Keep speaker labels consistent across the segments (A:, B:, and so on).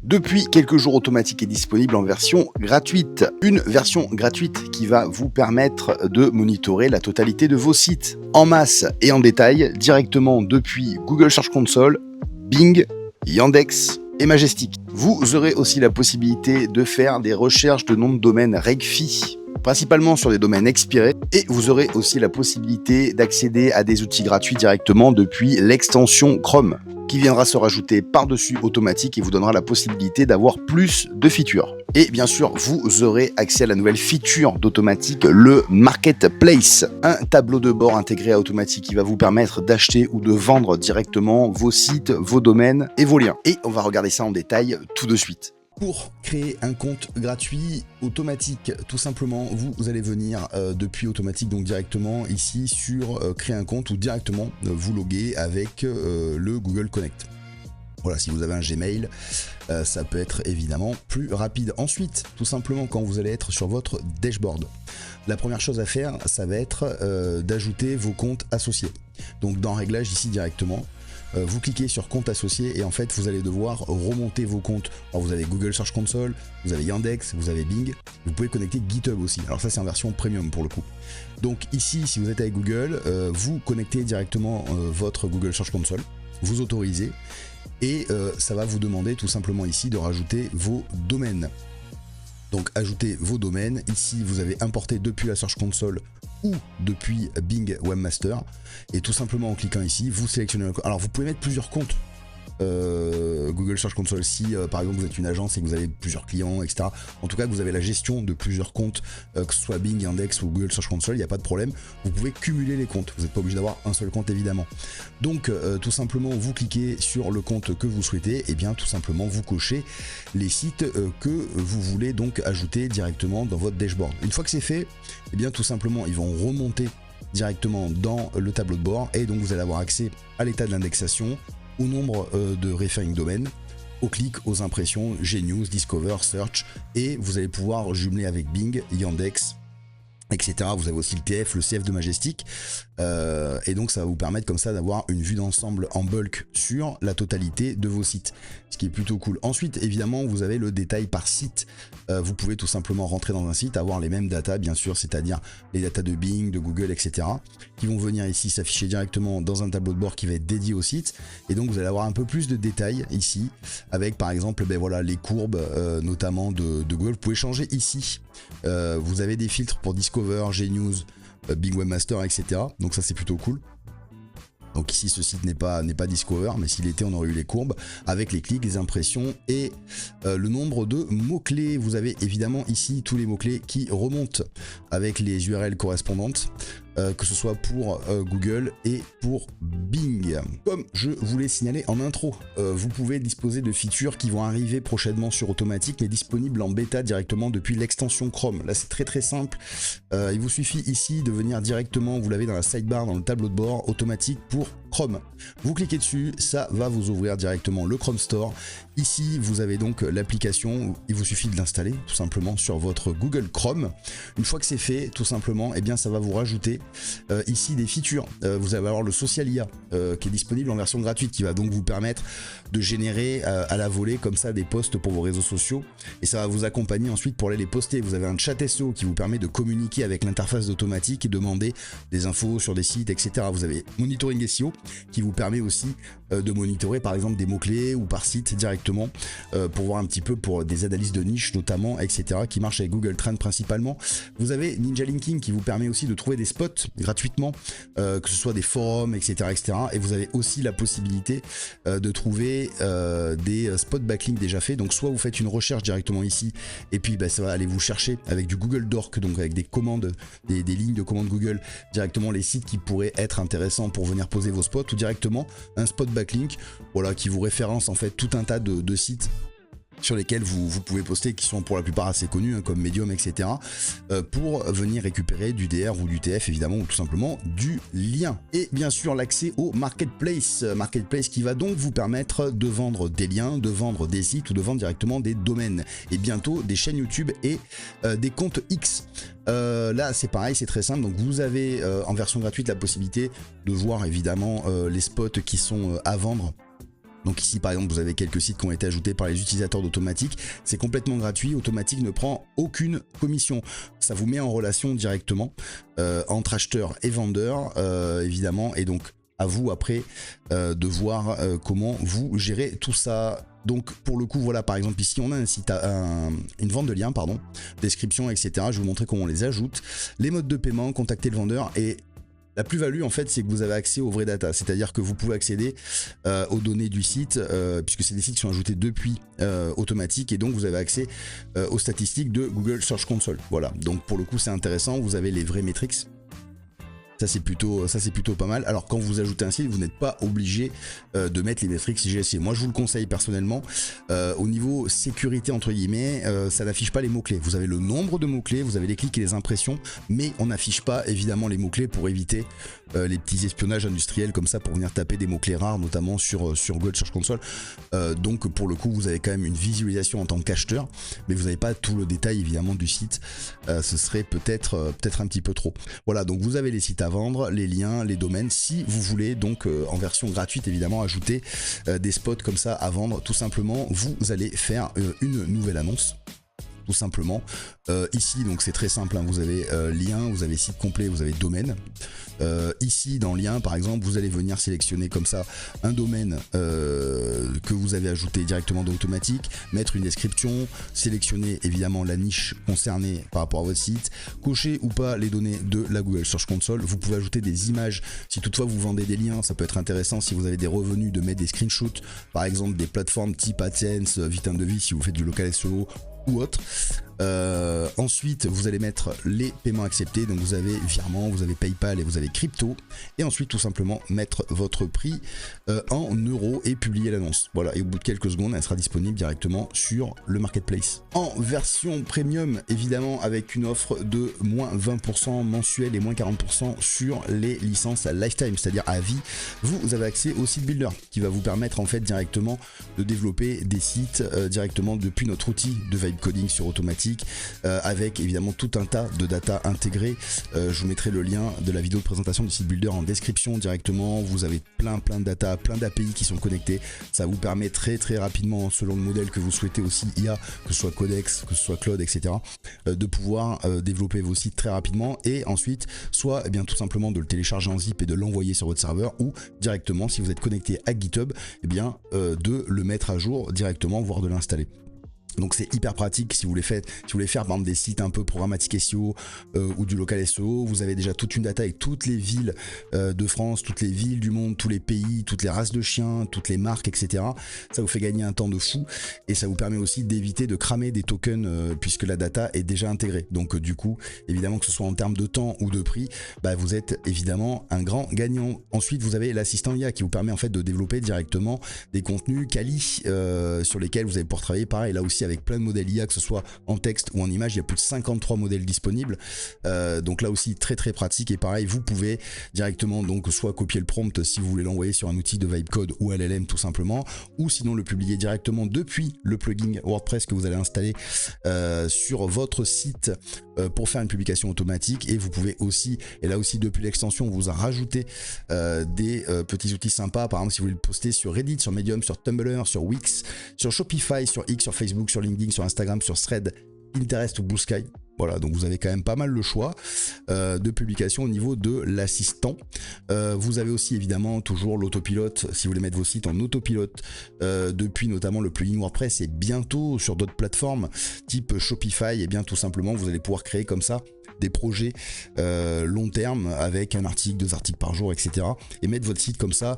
A: Depuis quelques jours, Automattic est disponible en version gratuite. Une version gratuite qui va vous permettre de monitorer la totalité de vos sites en masse et en détail directement depuis Google Search Console, Bing, Yandex et Majestic. Vous aurez aussi la possibilité de faire des recherches de nom de domaine RegFi, principalement sur des domaines expirés, et vous aurez aussi la possibilité d'accéder à des outils gratuits directement depuis l'extension Chrome, qui viendra se rajouter par-dessus Automattic et vous donnera la possibilité d'avoir plus de features. Et bien sûr, vous aurez accès à la nouvelle feature d'Automattic, le Marketplace, un tableau de bord intégré à Automattic qui va vous permettre d'acheter ou de vendre directement vos sites, vos domaines et vos liens. Et on va regarder ça en détail tout de suite. Pour créer un compte gratuit Automattic, tout simplement, vous allez venir depuis Automattic, donc directement ici sur créer un compte ou directement vous loguer avec le Google Connect. Voilà, si vous avez un Gmail, ça peut être évidemment plus rapide. Ensuite, tout simplement, quand vous allez être sur votre dashboard, la première chose à faire, ça va être d'ajouter vos comptes associés. Donc dans Réglages ici directement, vous cliquez sur compte associé et en fait vous allez devoir remonter vos comptes. Alors vous avez Google Search Console, vous avez Yandex, vous avez Bing, vous pouvez connecter GitHub aussi. Alors ça c'est en version premium pour le coup. Donc ici si vous êtes avec Google, vous connectez directement votre Google Search Console, vous autorisez et ça va vous demander tout simplement ici de rajouter vos domaines. Donc ajoutez vos domaines, ici vous avez importé depuis la Search Console ou depuis Bing Webmaster et tout simplement en cliquant ici vous sélectionnez alors vous pouvez mettre plusieurs comptes Google Search Console si par exemple vous êtes une agence et que vous avez plusieurs clients, etc. En tout cas que vous avez la gestion de plusieurs comptes, que ce soit Bing, Yandex ou Google Search Console, il n'y a pas de problème, vous pouvez cumuler les comptes, vous n'êtes pas obligé d'avoir un seul compte évidemment. Donc tout simplement vous cliquez sur le compte que vous souhaitez et bien tout simplement vous cochez les sites que vous voulez donc ajouter directement dans votre dashboard. Une fois que c'est fait, et bien tout simplement ils vont remonter directement dans le tableau de bord et donc vous allez avoir accès à l'état de l'indexation, au nombre de referring domaines, aux clics, aux impressions, Gnews, Discover, Search, et vous allez pouvoir jumeler avec Bing, Yandex, etc. Vous avez aussi le TF, le CF de Majestic, et donc ça va vous permettre comme ça d'avoir une vue d'ensemble en bulk sur la totalité de vos sites, ce qui est plutôt cool. Ensuite, évidemment, vous avez le détail par site. Vous pouvez tout simplement rentrer dans un site, avoir les mêmes datas, bien sûr, c'est-à-dire les datas de Bing, de Google, etc., qui vont venir ici s'afficher directement dans un tableau de bord qui va être dédié au site. Et donc, vous allez avoir un peu plus de détails ici, avec par exemple, ben voilà, les courbes, notamment de Google. Vous pouvez changer ici. Vous avez des filtres pour Discover, Gnews, Bing Webmaster, etc. Donc ça, c'est plutôt cool. Donc ici ce site n'est pas Discover, mais s'il était on aurait eu les courbes avec les clics, les impressions et le nombre de mots-clés. Vous avez évidemment ici tous les mots-clés qui remontent avec les URL correspondantes, que ce soit pour Google et pour Bing. Comme je vous l'ai signalé en intro, vous pouvez disposer de features qui vont arriver prochainement sur Automattic, mais disponibles en bêta directement depuis l'extension Chrome. Là c'est très simple, il vous suffit ici de venir directement, vous l'avez dans la sidebar, dans le tableau de bord, Automattic pour Chrome. Vous cliquez dessus, ça va vous ouvrir directement le Chrome Store. Ici, vous avez donc l'application, il vous suffit de l'installer tout simplement sur votre Google Chrome. Une fois que c'est fait, tout simplement, eh bien, ça va vous rajouter ici des features. Vous allez avoir le Social IA qui est disponible en version gratuite, qui va donc vous permettre de générer à la volée comme ça des posts pour vos réseaux sociaux. Et ça va vous accompagner ensuite pour aller les poster. Vous avez un chat SEO qui vous permet de communiquer avec l'interface d'Automattic et demander des infos sur des sites, etc. Vous avez Monitoring SEO qui vous permet aussi de monitorer par exemple des mots-clés ou par site directement pour voir un petit peu pour des analyses de niche notamment, etc. qui marchent avec Google Trends principalement. Vous avez Ninja Linking qui vous permet aussi de trouver des spots gratuitement, que ce soit des forums, etc. Et vous avez aussi la possibilité de trouver des spots backlinks déjà faits. Donc soit vous faites une recherche directement ici et puis ça va aller vous chercher avec du Google Dork, donc avec des commandes, des lignes de commande Google directement les sites qui pourraient être intéressants pour venir poser vos spots, ou directement un spot backlink, voilà, qui vous référence en fait tout un tas de sites sur lesquels vous pouvez poster, qui sont pour la plupart assez connus, hein, comme Medium, etc. Pour venir récupérer du DR ou du TF, évidemment, ou tout simplement du lien. Et bien sûr, l'accès au Marketplace qui va donc vous permettre de vendre des liens, de vendre des sites ou de vendre directement des domaines. Et bientôt, des chaînes YouTube et des comptes X. Là, c'est pareil, c'est très simple. Donc, vous avez en version gratuite la possibilité de voir, évidemment, les spots qui sont à vendre Donc ici par exemple vous avez quelques sites qui ont été ajoutés par les utilisateurs d'Automatic, c'est complètement gratuit, Automatic ne prend aucune commission, ça vous met en relation directement entre acheteurs et vendeurs évidemment, et donc à vous après de voir comment vous gérez tout ça. Donc pour le coup voilà, par exemple ici on a un site, une vente de liens, pardon, description etc, je vais vous montrer comment on les ajoute, les modes de paiement, contacter le vendeur, et la plus-value en fait c'est que vous avez accès aux vraies data, c'est-à-dire que vous pouvez accéder aux données du site, puisque c'est des sites qui sont ajoutés depuis Automatic, et donc vous avez accès aux statistiques de Google Search Console. Voilà, donc pour le coup c'est intéressant, vous avez les vraies métriques. Ça c'est plutôt pas mal. Alors quand vous ajoutez un site, vous n'êtes pas obligé de mettre les métriques GSC. Moi je vous le conseille personnellement. Au niveau sécurité entre guillemets, ça n'affiche pas les mots-clés. Vous avez le nombre de mots-clés, vous avez les clics et les impressions, mais on n'affiche pas évidemment les mots-clés pour éviter les petits espionnages industriels comme ça pour venir taper des mots-clés rares, notamment sur Google Search Console. Donc pour le coup vous avez quand même une visualisation en tant qu'acheteur, mais vous n'avez pas tout le détail évidemment du site. Ce serait peut-être un petit peu trop. Voilà, donc vous avez les sites à vendre, les liens, les domaines, si vous voulez donc en version gratuite évidemment ajouter des spots comme ça à vendre. Tout simplement vous allez faire une nouvelle annonce, tout simplement. Ici donc c'est très simple, hein, vous avez lien, vous avez site complet, vous avez domaine. Ici dans lien par exemple vous allez venir sélectionner comme ça un domaine que vous avez ajouté directement d'Automatic, mettre une description, sélectionner évidemment la niche concernée par rapport à votre site, cocher ou pas les données de la Google Search Console. Vous pouvez ajouter des images si toutefois vous vendez des liens, ça peut être intéressant si vous avez des revenus de mettre des screenshots, par exemple des plateformes type AdSense, Vite de Vie si vous faites du local SEO ou autre. Ensuite vous allez mettre les paiements acceptés, donc vous avez virement, vous avez PayPal et vous avez crypto, et ensuite tout simplement mettre votre prix en euros et publier l'annonce. Voilà, et au bout de quelques secondes elle sera disponible directement sur le marketplace. En version premium évidemment avec une offre de moins 20% mensuel et moins 40% sur les licences à lifetime, c'est-à-dire à vie, vous avez accès au site builder qui va vous permettre en fait directement de développer des sites directement depuis notre outil de vibe coding sur Automatic, avec évidemment tout un tas de data intégrées. Je vous mettrai le lien de la vidéo de présentation du site builder en description directement. Vous avez plein de data, plein d'API qui sont connectés. Ça vous permet très rapidement, selon le modèle que vous souhaitez aussi IA, que ce soit Codex, que ce soit Claude, etc., de pouvoir développer vos sites très rapidement, et ensuite soit eh bien tout simplement de le télécharger en zip et de l'envoyer sur votre serveur, ou directement si vous êtes connecté à GitHub, eh bien de le mettre à jour directement, voire de l'installer. Donc c'est hyper pratique si vous voulez faire par exemple des sites un peu programmatique SEO ou du local SEO. Vous avez déjà toute une data avec toutes les villes de France, toutes les villes du monde, tous les pays, toutes les races de chiens, toutes les marques, etc. Ça vous fait gagner un temps de fou, et ça vous permet aussi d'éviter de cramer des tokens puisque la data est déjà intégrée. Donc du coup, évidemment que ce soit en termes de temps ou de prix, bah, vous êtes évidemment un grand gagnant. Ensuite vous avez l'assistant IA qui vous permet en fait de développer directement des contenus quali sur lesquels vous allez pouvoir travailler, pareil là aussi avec plein de modèles IA, que ce soit en texte ou en image. Il y a plus de 53 modèles disponibles, donc là aussi très pratique. Et pareil, vous pouvez directement donc soit copier le prompt si vous voulez l'envoyer sur un outil de Vibecode ou LLM tout simplement, ou sinon le publier directement depuis le plugin WordPress que vous allez installer sur votre site pour faire une publication automatique. Et vous pouvez aussi, et là aussi depuis l'extension on vous a rajouté des petits outils sympas, par exemple si vous voulez le poster sur Reddit, sur Medium, sur Tumblr, sur Wix, sur Shopify, sur X, sur Facebook, sur LinkedIn, sur Instagram, sur Thread, Pinterest ou Blue Sky. Voilà, donc vous avez quand même pas mal le choix de publication au niveau de l'assistant. Vous avez aussi évidemment toujours l'autopilote si vous voulez mettre vos sites en autopilote depuis notamment le plugin WordPress, et bientôt sur d'autres plateformes type Shopify. Et bien tout simplement vous allez pouvoir créer comme ça des projets long terme avec un article, 2 articles par jour, etc., et mettre votre site comme ça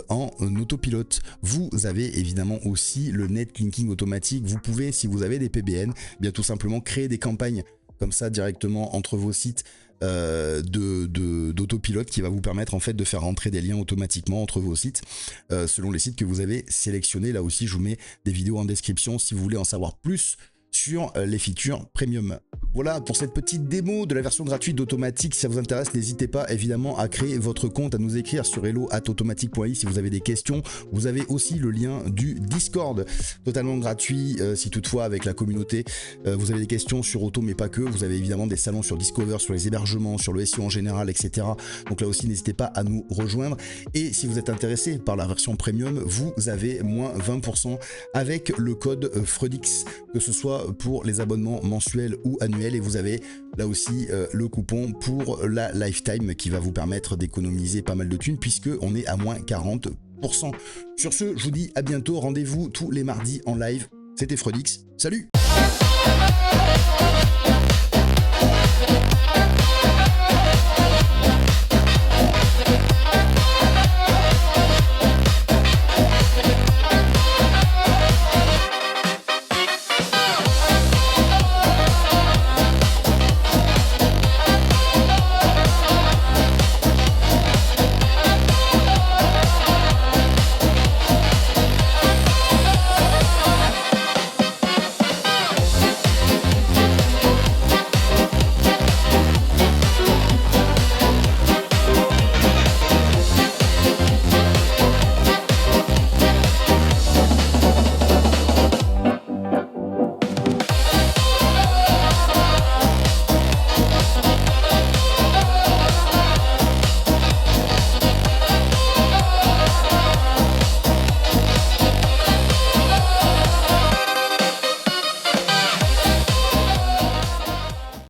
A: en autopilote. Vous avez évidemment aussi le netlinking automatique. Vous pouvez, si vous avez des PBN, bien tout simplement créer des campagnes comme ça directement entre vos sites d'autopilote qui va vous permettre en fait de faire rentrer des liens automatiquement entre vos sites selon les sites que vous avez sélectionnés. Là aussi je vous mets des vidéos en description si vous voulez en savoir plus sur les features premium. Voilà pour cette petite démo de la version gratuite d'Automatic. Si ça vous intéresse, n'hésitez pas évidemment à créer votre compte, à nous écrire sur hello@automatic.i si vous avez des questions. Vous avez aussi le lien du Discord, totalement gratuit si toutefois avec la communauté vous avez des questions sur Auto mais pas que. Vous avez évidemment des salons sur Discover, sur les hébergements, sur le SEO en général, etc. Donc là aussi n'hésitez pas à nous rejoindre. Et si vous êtes intéressé par la version premium, vous avez moins 20% avec le code Fredix, que ce soit pour les abonnements mensuels ou annuels. Et vous avez là aussi le coupon pour la lifetime qui va vous permettre d'économiser pas mal de thunes puisque on est à moins 40%. Sur ce, je vous dis à bientôt. Rendez-vous tous les mardis en live. C'était Fredix. Salut!